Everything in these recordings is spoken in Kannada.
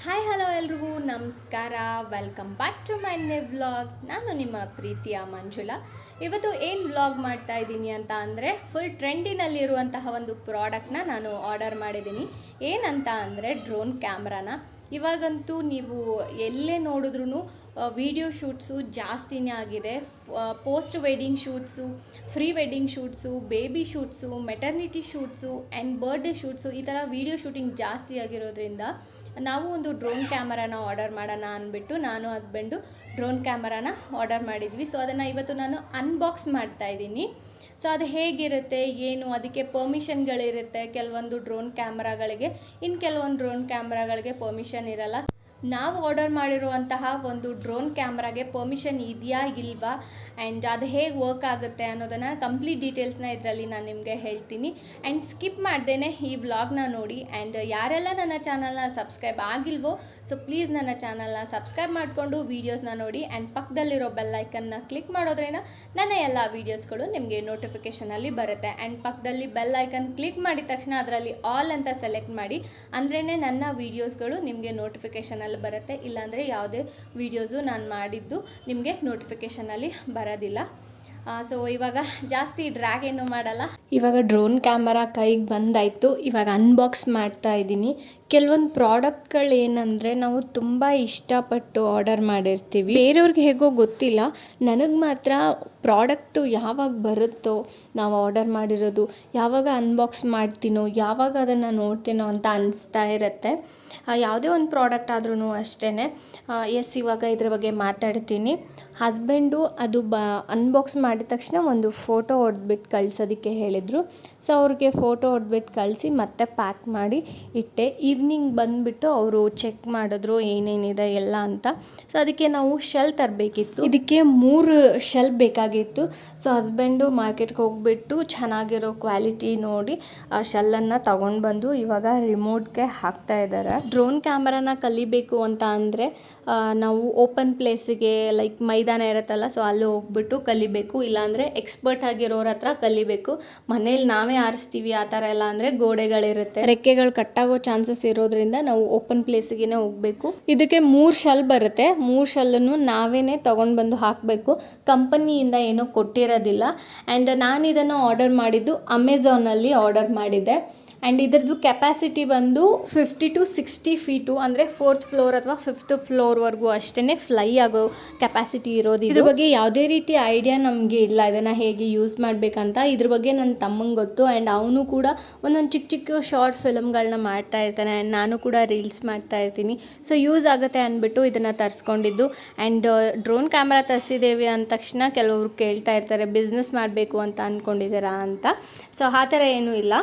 ಹಾಯ್ ಹಲೋ ಎಲ್ರಿಗೂ ನಮಸ್ಕಾರ. Welcome back to my new vlog. ನಾನು ನಿಮ್ಮ ಪ್ರೀತಿಯ ಮಂಜುಳಾ. ಇವತ್ತು ಏನು ವ್ಲಾಗ್ ಮಾಡ್ತಾ ಇದ್ದೀನಿ ಅಂತ ಅಂದರೆ ಫುಲ್ ಟ್ರೆಂಡಿನಲ್ಲಿರುವಂತಹ ಒಂದು ಪ್ರಾಡಕ್ಟ್ನ ನಾನು ಆರ್ಡರ್ ಮಾಡಿದ್ದೀನಿ. ಏನಂತ ಅಂದರೆ ಡ್ರೋನ್ ಕ್ಯಾಮ್ರಾನ. ಇವಾಗಂತೂ ನೀವು ಎಲ್ಲೇ ನೋಡಿದ್ರೂ ವಿಡಿಯೋ ಶೂಟ್ಸು ಜಾಸ್ತಿನೇ ಆಗಿದೆ. Post wedding shoots, free wedding shoots, baby shoots, maternity shoots and birthday shoots, ಈ ಥರ ವಿಡಿಯೋ ಶೂಟಿಂಗ್ ಜಾಸ್ತಿ ಆಗಿರೋದ್ರಿಂದ ನಾವು ಒಂದು ಡ್ರೋನ್ ಕ್ಯಾಮರಾನ ಆರ್ಡರ್ ಮಾಡೋಣ ಅಂದ್ಬಿಟ್ಟು ನಾನು ಹಸ್ಬೆಂಡು ಡ್ರೋನ್ ಕ್ಯಾಮರಾನ ಆರ್ಡರ್ ಮಾಡಿದ್ವಿ. ಸೊ ಅದನ್ನು ಇವತ್ತು ನಾನು ಅನ್ಬಾಕ್ಸ್ ಮಾಡ್ತಾಯಿದ್ದೀನಿ. ಸೊ ಅದು ಹೇಗಿರುತ್ತೆ ಏನು, ಅದಕ್ಕೆ ಪರ್ಮಿಷನ್ಗಳಿರುತ್ತೆ ಕೆಲವೊಂದು ಡ್ರೋನ್ ಕ್ಯಾಮ್ರಾಗಳಿಗೆ, ಇನ್ನು ಕೆಲವೊಂದು ಡ್ರೋನ್ ಕ್ಯಾಮ್ರಾಗಳಿಗೆ ಪರ್ಮಿಷನ್ ಇರಲ್ಲ. ನಾವು ಆರ್ಡರ್ ಮಾಡಿರುವಂತಹ ಒಂದು ಡ್ರೋನ್ ಕ್ಯಾಮ್ರಾಗೆ ಪರ್ಮಿಷನ್ ಇದೆಯಾ ಇಲ್ವಾ ಆ್ಯಂಡ್ ಅದು ಹೇಗೆ ವರ್ಕ್ ಆಗುತ್ತೆ ಅನ್ನೋದನ್ನು ಕಂಪ್ಲೀಟ್ ಡೀಟೇಲ್ಸ್ನ ಇದರಲ್ಲಿ ನಾನು ನಿಮಗೆ ಹೇಳ್ತೀನಿ. ಆ್ಯಂಡ್ ಸ್ಕಿಪ್ ಮಾಡ್ದೇ ಈ ವ್ಲಾಗ್ನ ನೋಡಿ. ಆ್ಯಂಡ್ ಯಾರೆಲ್ಲ ನನ್ನ ಚಾನಲ್ನ ಸಬ್ಸ್ಕ್ರೈಬ್ ಆಗಿಲ್ವೋ ಸೊ ಪ್ಲೀಸ್ ನನ್ನ ಚಾನಲ್ನ ಸಬ್ಸ್ಕ್ರೈಬ್ ಮಾಡಿಕೊಂಡು ವೀಡಿಯೋಸ್ನ ನೋಡಿ. ಆ್ಯಂಡ್ ಪಕ್ಕದಲ್ಲಿರೋ ಬೆಲ್ ಐಕನ್ನ ಕ್ಲಿಕ್ ಮಾಡೋದ್ರಿಂದ ನನ್ನ ಎಲ್ಲ ವೀಡಿಯೋಸ್ಗಳು ನಿಮಗೆ ನೋಟಿಫಿಕೇಷನಲ್ಲಿ ಬರುತ್ತೆ. ಆ್ಯಂಡ್ ಪಕ್ಕದಲ್ಲಿ ಬೆಲ್ ಐಕನ್ ಕ್ಲಿಕ್ ಮಾಡಿದ ತಕ್ಷಣ ಅದರಲ್ಲಿ ಆಲ್ ಅಂತ ಸೆಲೆಕ್ಟ್ ಮಾಡಿ, ಅಂದ್ರೇ ನನ್ನ ವೀಡಿಯೋಸ್ಗಳು ನಿಮಗೆ ನೋಟಿಫಿಕೇಷನಲ್ಲಿ ಬರುತ್ತೆ. ಇಲ್ಲಾಂದರೆ ಯಾವುದೇ ವೀಡಿಯೋಸು ನಾನು ಮಾಡಿದ್ದು ನಿಮಗೆ ನೋಟಿಫಿಕೇಷನಲ್ಲಿ ಬರೋದಿಲ್ಲ. ಸೊ ಇವಾಗ ಜಾಸ್ತಿ ಡ್ರ್ಯಾಗ್ ಏನು ಮಾಡಲ್ಲ. ಇವಾಗ ಡ್ರೋನ್ ಕ್ಯಾಮರಾ ಕೈಗೆ ಬಂದಾಯಿತು. ಇವಾಗ ಅನ್ಬಾಕ್ಸ್ ಮಾಡ್ತಾ ಇದ್ದೀನಿ. ಕೆಲವೊಂದು ಪ್ರಾಡಕ್ಟ್ಗಳು ಏನಂದರೆ ನಾವು ತುಂಬ ಇಷ್ಟಪಟ್ಟು ಆರ್ಡರ್ ಮಾಡಿರ್ತೀವಿ, ಬೇರೆಯವ್ರಿಗೆ ಹೇಗೋ ಗೊತ್ತಿಲ್ಲ. ನನಗೆ ಮಾತ್ರ ಪ್ರಾಡಕ್ಟು ಯಾವಾಗ ಬರುತ್ತೋ, ನಾವು ಆರ್ಡರ್ ಮಾಡಿರೋದು ಯಾವಾಗ ಅನ್ಬಾಕ್ಸ್ ಮಾಡ್ತೀನೋ, ಯಾವಾಗ ಅದನ್ನು ನೋಡ್ತೀನೋ ಅಂತ ಅನಿಸ್ತಾ ಇರುತ್ತೆ. ಯಾವುದೇ ಒಂದು ಪ್ರಾಡಕ್ಟ್ ಆದ್ರೂ ಅಷ್ಟೇ. ಎಸ್, ಇವಾಗ ಇದ್ರ ಬಗ್ಗೆ ಮಾತಾಡ್ತೀನಿ. ಹಸ್ಬೆಂಡು ಅದು ಅನ್ಬಾಕ್ಸ್ ಮಾಡಿದ ತಕ್ಷಣ ಒಂದು ಫೋಟೋ ಹೊಡೆದ್ಬಿಟ್ಟು ಕಳ್ಸೋದಕ್ಕೆ ಹೇಳಿದರು. ಸೊ ಅವ್ರಿಗೆ ಫೋಟೋ ಹೊಡೆದ್ಬಿಟ್ಟು ಕಳಿಸಿ ಮತ್ತೆ ಪ್ಯಾಕ್ ಮಾಡಿ ಇಟ್ಟೆ. ಈವ್ನಿಂಗ್ ಬಂದುಬಿಟ್ಟು ಅವರು ಚೆಕ್ ಮಾಡಿದ್ರು ಏನೇನಿದೆ ಎಲ್ಲ ಅಂತ. ಸೊ ಅದಕ್ಕೆ ನಾವು ಶೆಲ್ ತರಬೇಕಿತ್ತು. ಇದಕ್ಕೆ 3 ಶೆಲ್ ಬೇಕಾಗಿತ್ತು. ಸೊ ಹಸ್ಬೆಂಡು ಮಾರ್ಕೆಟ್ಗೆ ಹೋಗಿಬಿಟ್ಟು ಚೆನ್ನಾಗಿರೋ ಕ್ವಾಲಿಟಿ ನೋಡಿ ಆ ಶೆಲ್ಲನ್ನು ತೊಗೊಂಡು ಬಂದು ಇವಾಗ ರಿಮೋಟ್ಗೆ ಹಾಕ್ತಾ ಇದ್ದಾರೆ. ಡ್ರೋನ್ ಕ್ಯಾಮರಾನ ಕಲಿಬೇಕು ಅಂತ ಅಂದರೆ ನಾವು ಓಪನ್ ಪ್ಲೇಸಿಗೆ ಲೈಕ್ ಮೈದಾನ ಇರುತ್ತಲ್ಲ, ಸೊ ಅಲ್ಲಿ ಹೋಗ್ಬಿಟ್ಟು ಕಲಿಬೇಕು. ಇಲ್ಲಾಂದರೆ ಎಕ್ಸ್ಪರ್ಟ್ ಆಗಿರೋರ ಹತ್ರ ಕಲಿಬೇಕು. ಮನೇಲಿ ನಾವೇ ಆರಿಸ್ತೀವಿ ಆ ಥರ ಎಲ್ಲ ಅಂದರೆ ಗೋಡೆಗಳಿರುತ್ತೆ, ರೆಕ್ಕೆಗಳು ಕಟ್ಟಾಗೋ ಚಾನ್ಸಸ್ ಇರೋದ್ರಿಂದ ನಾವು ಓಪನ್ ಪ್ಲೇಸಿಗೆ ಹೋಗಬೇಕು. ಇದಕ್ಕೆ 3 ಶೆಲ್ ಬರುತ್ತೆ. 3 ಶೆಲ್ಲನ್ನು ನಾವೇ ತೊಗೊಂಡು ಬಂದು ಹಾಕಬೇಕು. ಕಂಪನಿಯಿಂದ ಏನೂ ಕೊಟ್ಟಿರೋದಿಲ್ಲ. ಆ್ಯಂಡ್ ನಾನು ಇದನ್ನು ಆರ್ಡರ್ ಮಾಡಿದ್ದು ಅಮೆಝಾನಲ್ಲಿ ಆರ್ಡರ್ ಮಾಡಿದ್ದೆ. ಆ್ಯಂಡ್ ಇದ್ರದ್ದು ಕೆಪಾಸಿಟಿ ಬಂದು 50 to 60 ಫೀಟು, ಅಂದರೆ 4th ಫ್ಲೋರ್ ಅಥವಾ 5th ಫ್ಲೋರ್ವರೆಗೂ ಅಷ್ಟೇ ಫ್ಲೈ ಆಗೋ ಕೆಪಾಸಿಟಿ ಇರೋದು. ಇದ್ರ ಬಗ್ಗೆ ಯಾವುದೇ ರೀತಿ ಐಡಿಯಾ ನಮಗೆ ಇಲ್ಲ, ಇದನ್ನು ಹೇಗೆ ಯೂಸ್ ಮಾಡಬೇಕಂತ. ಇದ್ರ ಬಗ್ಗೆ ನನ್ನ ತಮ್ಮಂಗೆ ಗೊತ್ತು. ಆ್ಯಂಡ್ ಅವನು ಕೂಡ ಒಂದೊಂದು ಚಿಕ್ಕ ಚಿಕ್ಕ ಶಾರ್ಟ್ ಫಿಲಮ್ಗಳನ್ನ ಮಾಡ್ತಾ ಇರ್ತಾನೆ. ಆ್ಯಂಡ್ ನಾನು ಕೂಡ ರೀಲ್ಸ್ ಮಾಡ್ತಾ ಇರ್ತೀನಿ. ಸೊ ಯೂಸ್ ಆಗುತ್ತೆ ಅಂದ್ಬಿಟ್ಟು ಇದನ್ನು ತರಿಸ್ಕೊಂಡಿದ್ದು. ಆ್ಯಂಡ್ ಡ್ರೋನ್ ಕ್ಯಾಮ್ರಾ ತರಿಸಿದ್ದೇವೆ ಅಂದ ತಕ್ಷಣ ಕೆಲವರು ಕೇಳ್ತಾ ಇರ್ತಾರೆ, ಬಿಸ್ನೆಸ್ ಮಾಡಬೇಕು ಅಂತ ಅಂದ್ಕೊಂಡಿದ್ದೀರಾ ಅಂತ. ಸೊ ಆ ಥರ ಏನೂ ಇಲ್ಲ.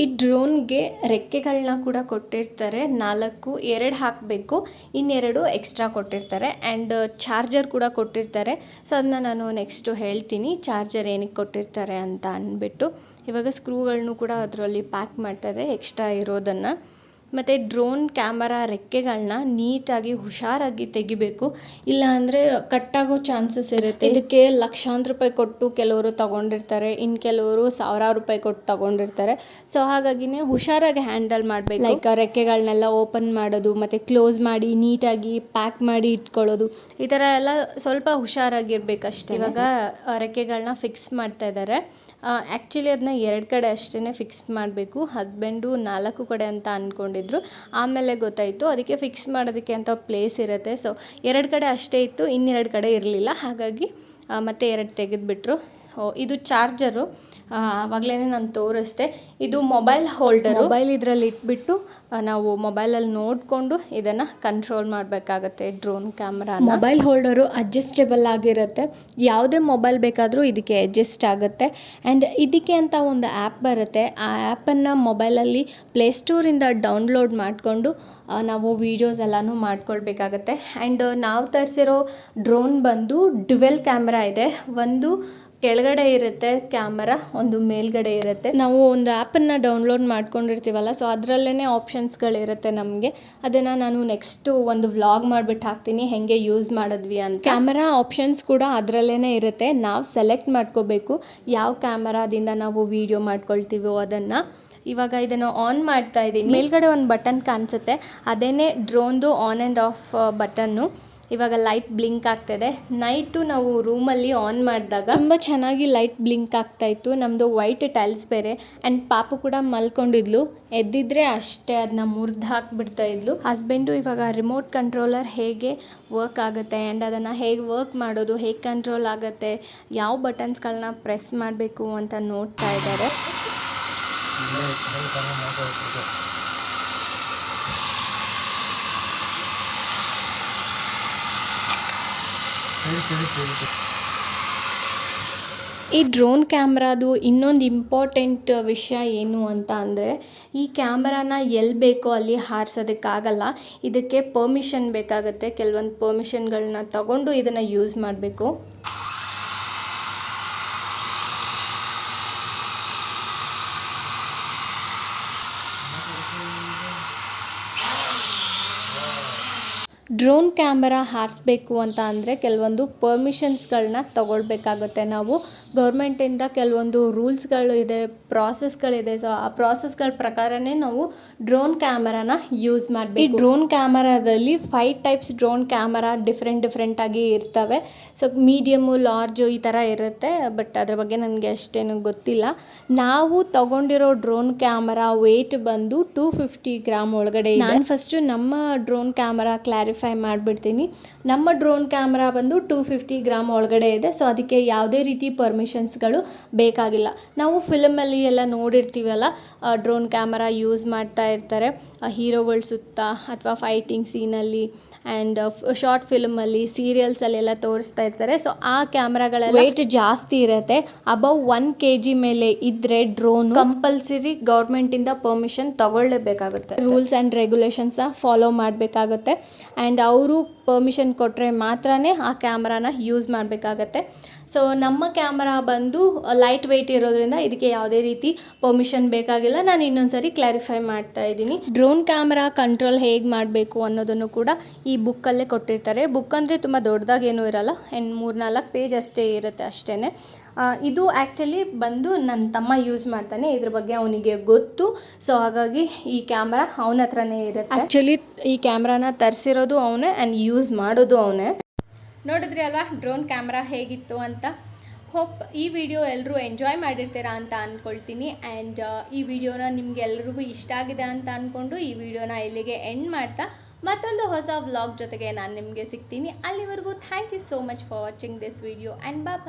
ಈ ಡ್ರೋನ್ಗೆ ರೆಕ್ಕೆಗಳನ್ನ ಕೂಡ ಕೊಟ್ಟಿರ್ತಾರೆ. 4, 2 ಹಾಕಬೇಕು, ಇನ್ನೆರಡು ಎಕ್ಸ್ಟ್ರಾ ಕೊಟ್ಟಿರ್ತಾರೆ. ಆ್ಯಂಡ್ ಚಾರ್ಜರ್ ಕೂಡ ಕೊಟ್ಟಿರ್ತಾರೆ. ಸೊ ಅದನ್ನ ನಾನು ನೆಕ್ಸ್ಟು ಹೇಳ್ತೀನಿ, ಚಾರ್ಜರ್ ಏನಕ್ಕೆ ಕೊಟ್ಟಿರ್ತಾರೆ ಅಂತ ಅಂದ್ಬಿಟ್ಟು. ಇವಾಗ ಸ್ಕ್ರೂಗಳನ್ನೂ ಕೂಡ ಅದರಲ್ಲಿ ಪ್ಯಾಕ್ ಮಾಡ್ತಾಯಿದ್ದಾರೆ, ಎಕ್ಸ್ಟ್ರಾ ಇರೋದನ್ನು. ಮತ್ತು ಡ್ರೋನ್ ಕ್ಯಾಮರಾ ರೆಕ್ಕೆಗಳನ್ನ ನೀಟಾಗಿ ಹುಷಾರಾಗಿ ತೆಗಿಬೇಕು, ಇಲ್ಲ ಅಂದರೆ ಕಟ್ಟಾಗೋ ಚಾನ್ಸಸ್ ಇರುತ್ತೆ. ಇದಕ್ಕೆ ಲಕ್ಷಾಂತರ ರೂಪಾಯಿ ಕೊಟ್ಟು ಕೆಲವರು ತೊಗೊಂಡಿರ್ತಾರೆ, ಇನ್ನು ಕೆಲವರು ಸಾವಿರಾರು ರೂಪಾಯಿ ಕೊಟ್ಟು ತೊಗೊಂಡಿರ್ತಾರೆ. ಸೊ ಹಾಗಾಗಿನೇ ಹುಷಾರಾಗಿ ಹ್ಯಾಂಡಲ್ ಮಾಡಬೇಕು. ಲೈಕ್ ರೆಕ್ಕೆಗಳನ್ನೆಲ್ಲ ಓಪನ್ ಮಾಡೋದು ಮತ್ತು ಕ್ಲೋಸ್ ಮಾಡಿ ನೀಟಾಗಿ ಪ್ಯಾಕ್ ಮಾಡಿ ಇಟ್ಕೊಳ್ಳೋದು, ಈ ಥರ ಎಲ್ಲ ಸ್ವಲ್ಪ ಹುಷಾರಾಗಿರ್ಬೇಕಷ್ಟೇ. ಇವಾಗ ರೆಕ್ಕೆಗಳನ್ನ ಫಿಕ್ಸ್ ಮಾಡ್ತಾ ಇದ್ದಾರೆ. ಆ್ಯಕ್ಚುಲಿ ಅದನ್ನ 2 ಕಡೆ ಅಷ್ಟೇ ಫಿಕ್ಸ್ ಮಾಡಬೇಕು. ಹಸ್ಬೆಂಡು 4 ಕಡೆ ಅಂತ ಅಂದ್ಕೊಂಡಿದ್ರು, ಆಮೇಲೆ ಗೊತ್ತಾಯಿತು ಅದಕ್ಕೆ ಫಿಕ್ಸ್ ಮಾಡೋದಕ್ಕೆ ಅಂತ ಪ್ಲೇಸ್ ಇರುತ್ತೆ. ಸೊ 2 ಕಡೆ ಅಷ್ಟೇ ಇತ್ತು, ಇನ್ನೆರಡು ಕಡೆ ಇರಲಿಲ್ಲ. ಹಾಗಾಗಿ ಮತ್ತೆ 2 ತೆಗೆದುಬಿಟ್ರು. ಇದು ಚಾರ್ಜರು, ಆವಾಗಲೇ ನಾನು ತೋರಿಸ್ದೆ. ಇದು ಮೊಬೈಲ್ ಹೋಲ್ಡರು. ಮೊಬೈಲ್ ಇದರಲ್ಲಿ ಇಟ್ಬಿಟ್ಟು ನಾವು ಮೊಬೈಲಲ್ಲಿ ನೋಡಿಕೊಂಡು ಇದನ್ನು ಕಂಟ್ರೋಲ್ ಮಾಡಬೇಕಾಗತ್ತೆ drone camera. Mobile holder adjustable ಆಗಿರುತ್ತೆ, ಯಾವುದೇ ಮೊಬೈಲ್ ಬೇಕಾದರೂ ಇದಕ್ಕೆ ಅಡ್ಜಸ್ಟ್ ಆಗುತ್ತೆ. ಆ್ಯಂಡ್ ಇದಕ್ಕೆ ಅಂತ ಒಂದು ಆ್ಯಪ್ ಬರುತ್ತೆ. ಆ ಆ್ಯಪನ್ನು ಮೊಬೈಲಲ್ಲಿ ಪ್ಲೇಸ್ಟೋರಿಂದ ಡೌನ್ಲೋಡ್ ಮಾಡಿಕೊಂಡು ನಾವು ವೀಡಿಯೋಸ್ ಎಲ್ಲನೂ ಮಾಡ್ಕೊಳ್ಬೇಕಾಗತ್ತೆ. ಆ್ಯಂಡ್ ನಾವು ತರಿಸಿರೋ ಡ್ರೋನ್ ಬಂದು ಡ್ಯುವೆಲ್ ಕ್ಯಾಮ್ರಾ ಇದೆ. ಒಂದು ಕೆಳಗಡೆ ಇರುತ್ತೆ ಕ್ಯಾಮರಾ, ಒಂದು ಮೇಲ್ಗಡೆ ಇರುತ್ತೆ. ನಾವು ಒಂದು ಆ್ಯಪನ್ನು ಡೌನ್ಲೋಡ್ ಮಾಡ್ಕೊಂಡಿರ್ತೀವಲ್ಲ, ಸೊ ಅದರಲ್ಲೇ ಆಪ್ಷನ್ಸ್ಗಳಿರುತ್ತೆ ನಮಗೆ. ಅದನ್ನು ನಾನು ನೆಕ್ಸ್ಟು ಒಂದು ವ್ಲಾಗ್ ಮಾಡಿಬಿಟ್ಟು ಹಾಕ್ತೀನಿ ಹೇಗೆ ಯೂಸ್ ಮಾಡಿದ್ವಿ ಅಂತ. ಕ್ಯಾಮರಾ ಆಪ್ಷನ್ಸ್ ಕೂಡ ಅದರಲ್ಲೇ ಇರುತ್ತೆ. ನಾವು ಸೆಲೆಕ್ಟ್ ಮಾಡ್ಕೋಬೇಕು ಯಾವ ಕ್ಯಾಮರಾದಿಂದ ನಾವು ವೀಡಿಯೋ ಮಾಡ್ಕೊಳ್ತೀವೋ ಅದನ್ನು. ಇವಾಗ ಇದನ್ನು ಆನ್ ಮಾಡ್ತಾ ಇದ್ದೀನಿ. ಮೇಲ್ಗಡೆ ಒಂದು ಬಟನ್ ಕಾಣಿಸುತ್ತೆ, ಅದೇನೇ ಡ್ರೋನ್ದು ಆನ್ ಆ್ಯಂಡ್ ಆಫ್ ಬಟನ್ನು. ಇವಾಗ ಲೈಟ್ ಬ್ಲಿಂಕ್ ಆಗ್ತಾಯಿದೆ. ನೈಟು ನಾವು ರೂಮಲ್ಲಿ ಆನ್ ಮಾಡಿದಾಗ ತುಂಬ ಚೆನ್ನಾಗಿ ಲೈಟ್ ಬ್ಲಿಂಕ್ ಆಗ್ತಾಯಿತ್ತು. ನಮ್ಮದು ವೈಟ್ ಟೈಲ್ಸ್ ಬೇರೆ, ಆ್ಯಂಡ್ ಪಾಪು ಕೂಡ ಮಲ್ಕೊಂಡಿದ್ಲು. ಎದ್ದಿದ್ರೆ ಅಷ್ಟೇ ಅದನ್ನ ಮುರಿದು ಹಾಕಿಬಿಡ್ತಾ ಇದ್ಲು. ಹಸ್ಬೆಂಡು ಇವಾಗ ರಿಮೋಟ್ ಕಂಟ್ರೋಲರ್ ಹೇಗೆ ವರ್ಕ್ ಆಗುತ್ತೆ ಆ್ಯಂಡ್ ಅದನ್ನು ಹೇಗೆ ವರ್ಕ್ ಮಾಡೋದು, ಹೇಗೆ ಕಂಟ್ರೋಲ್ ಆಗುತ್ತೆ, ಯಾವ ಬಟನ್ಸ್ಗಳನ್ನ ಪ್ರೆಸ್ ಮಾಡಬೇಕು ಅಂತ ನೋಡ್ತಾ ಇದ್ದಾರೆ. ಈ ಡ್ರೋನ್ ಕ್ಯಾಮ್ರಾದು ಇನ್ನೊಂದು ಇಂಪಾರ್ಟೆಂಟ್ ವಿಷಯ ಏನು ಅಂತ ಅಂದರೆ, ಈ ಕ್ಯಾಮ್ರಾನ ಎಲ್ಲಿ ಬೇಕೋ ಅಲ್ಲಿ ಹಾರಿಸೋದಕ್ಕಾಗಲ್ಲ. ಇದಕ್ಕೆ ಪರ್ಮಿಷನ್ ಬೇಕಾಗುತ್ತೆ. ಕೆಲವೊಂದು ಪರ್ಮಿಷನ್ಗಳನ್ನ ತಗೊಂಡು ಇದನ್ನು ಯೂಸ್ ಮಾಡಬೇಕು. ಡ್ರೋನ್ ಕ್ಯಾಮರಾ ಹಾರಿಸ್ಬೇಕು ಅಂತ ಅಂದರೆ ಕೆಲವೊಂದು ಪರ್ಮಿಷನ್ಸ್ಗಳನ್ನ ತಗೊಳ್ಬೇಕಾಗುತ್ತೆ ನಾವು. ಗೌರ್ಮೆಂಟಿಂದ ಕೆಲವೊಂದು ರೂಲ್ಸ್ಗಳು ಇದೆ, ಪ್ರಾಸೆಸ್ಗಳಿದೆ. ಸೊ ಆ ಪ್ರಾಸೆಸ್ಗಳ ಪ್ರಕಾರನೇ ನಾವು ಡ್ರೋನ್ ಕ್ಯಾಮರಾನ ಯೂಸ್ ಮಾಡಬೇಕು. ಈ ಡ್ರೋನ್ ಕ್ಯಾಮರಾದಲ್ಲಿ 5 ಟೈಪ್ಸ್ ಡ್ರೋನ್ ಕ್ಯಾಮರಾ ಡಿಫ್ರೆಂಟಾಗಿ ಇರ್ತವೆ. ಸೊ ಮೀಡಿಯಮು, ಲಾರ್ಜು ಈ ಥರ ಇರುತ್ತೆ. ಬಟ್ ಅದ್ರ ಬಗ್ಗೆ ನನಗೆ ಅಷ್ಟೇನು ಗೊತ್ತಿಲ್ಲ. ನಾವು ತಗೊಂಡಿರೋ ಡ್ರೋನ್ ಕ್ಯಾಮರಾ ವೇಟ್ ಬಂದು 250 ಗ್ರಾಮ್ ಒಳಗಡೆ ಇದೆ. ನಾನು ಫಸ್ಟು ನಮ್ಮ ಡ್ರೋನ್ ಕ್ಯಾಮರಾ ಕ್ಲಾರಿಫೈ ಮಾಡಿಬಿಡ್ತೀನಿ. ನಮ್ಮ ಡ್ರೋನ್ ಕ್ಯಾಮ್ರಾ ಬಂದು 250 ಗ್ರಾಮ್ ಒಳಗಡೆ ಇದೆ. ಸೊ ಅದಕ್ಕೆ ಯಾವುದೇ ರೀತಿ ಪರ್ಮಿಷನ್ಸ್ಗಳು ಬೇಕಾಗಿಲ್ಲ. ನಾವು ಫಿಲಮಲ್ಲಿ ಎಲ್ಲ ನೋಡಿರ್ತೀವಲ್ಲ, ಡ್ರೋನ್ ಕ್ಯಾಮರಾ ಯೂಸ್ ಮಾಡ್ತಾ ಇರ್ತಾರೆ ಹೀರೋಗಳ ಸುತ್ತ, ಅಥವಾ ಫೈಟಿಂಗ್ ಸೀನಲ್ಲಿ ಆ್ಯಂಡ್ ಶಾರ್ಟ್ ಫಿಲ್ಮಲ್ಲಿ, ಸೀರಿಯಲ್ಸಲ್ಲೆಲ್ಲ ತೋರಿಸ್ತಾ ಇರ್ತಾರೆ. ಸೊ ಆ ಕ್ಯಾಮ್ರಾಗಳೆಲ್ಲ ವೇಟ್ ಜಾಸ್ತಿ ಇರುತ್ತೆ. ಅಬೌವ್ 1 kg ಮೇಲೆ ಇದ್ದರೆ ಡ್ರೋನ್ ಕಂಪಲ್ಸರಿ ಗೌರ್ಮೆಂಟಿಂದ ಪರ್ಮಿಷನ್ ತಗೊಳ್ಳೇಬೇಕಾಗುತ್ತೆ. ರೂಲ್ಸ್ ಆ್ಯಂಡ್ ರೆಗ್ಯುಲೇಷನ್ಸ್ನ ಫಾಲೋ ಮಾಡಬೇಕಾಗುತ್ತೆ. ಆ್ಯಂಡ್ ಅವರು ಪರ್ಮಿಷನ್ ಕೊಟ್ಟರೆ ಮಾತ್ರ ಆ ಕ್ಯಾಮ್ರಾನ ಯೂಸ್ ಮಾಡಬೇಕಾಗತ್ತೆ. ಸೊ ನಮ್ಮ ಕ್ಯಾಮ್ರಾ ಬಂದು ಲೈಟ್ ವೆಯ್ಟ್ ಇರೋದ್ರಿಂದ ಇದಕ್ಕೆ ಯಾವುದೇ ರೀತಿ ಪರ್ಮಿಷನ್ ಬೇಕಾಗಿಲ್ಲ. ನಾನು ಇನ್ನೊಂದು ಸರಿ ಕ್ಲಾರಿಫೈ ಮಾಡ್ತಾ ಇದ್ದೀನಿ. ಡ್ರೋನ್ ಕ್ಯಾಮ್ರಾ ಕಂಟ್ರೋಲ್ ಹೇಗೆ ಮಾಡಬೇಕು ಅನ್ನೋದನ್ನು ಕೂಡ ಈ ಬುಕ್ಕಲ್ಲೇ ಕೊಟ್ಟಿರ್ತಾರೆ. ಬುಕ್ ಅಂದರೆ ತುಂಬ ದೊಡ್ಡದಾಗೇನೂ ಇರಲ್ಲ, 3-4 ಪೇಜ್ ಅಷ್ಟೇ ಇರುತ್ತೆ ಅಷ್ಟೇ. ಇದು ಆ್ಯಕ್ಚುಲಿ ಬಂದು ನನ್ನ ತಮ್ಮ ಯೂಸ್ ಮಾಡ್ತಾನೆ. ಇದ್ರ ಬಗ್ಗೆ ಅವನಿಗೆ ಗೊತ್ತು. ಸೊ ಹಾಗಾಗಿ ಈ ಕ್ಯಾಮ್ರಾ ಅವನ ಹತ್ರನೇ ಇರುತ್ತೆ. ಆ್ಯಕ್ಚುಲಿ ಈ ಕ್ಯಾಮ್ರಾನ ತರಿಸಿರೋದು ಅವನೇ ಆ್ಯಂಡ್ ಯೂಸ್ ಮಾಡೋದು ಅವನೇ. ನೋಡಿದ್ರಿ ಅಲ್ವಾ ಡ್ರೋನ್ ಕ್ಯಾಮ್ರಾ ಹೇಗಿತ್ತು ಅಂತ. ಹೋಪ್ ಈ ವಿಡಿಯೋ ಎಲ್ಲರೂ ಎಂಜಾಯ್ ಮಾಡಿರ್ತೀರಾ ಅಂತ ಅಂದ್ಕೊಳ್ತೀನಿ. ಆ್ಯಂಡ್ ಈ ವಿಡಿಯೋನ ನಿಮ್ಗೆ ಎಲ್ರಿಗೂ ಇಷ್ಟ ಆಗಿದೆ ಅಂತ ಅಂದ್ಕೊಂಡು ಈ ವಿಡಿಯೋನ ಇಲ್ಲಿಗೆ ಎಂಡ್ ಮಾಡ್ತಾ ಮತ್ತೊಂದು ಹೊಸ ವ್ಲಾಗ್ ಜೊತೆಗೆ ನಾನು ನಿಮಗೆ ಸಿಗ್ತೀನಿ. ಅಲ್ಲಿವರೆಗೂ thank you so much for watching this video and bye.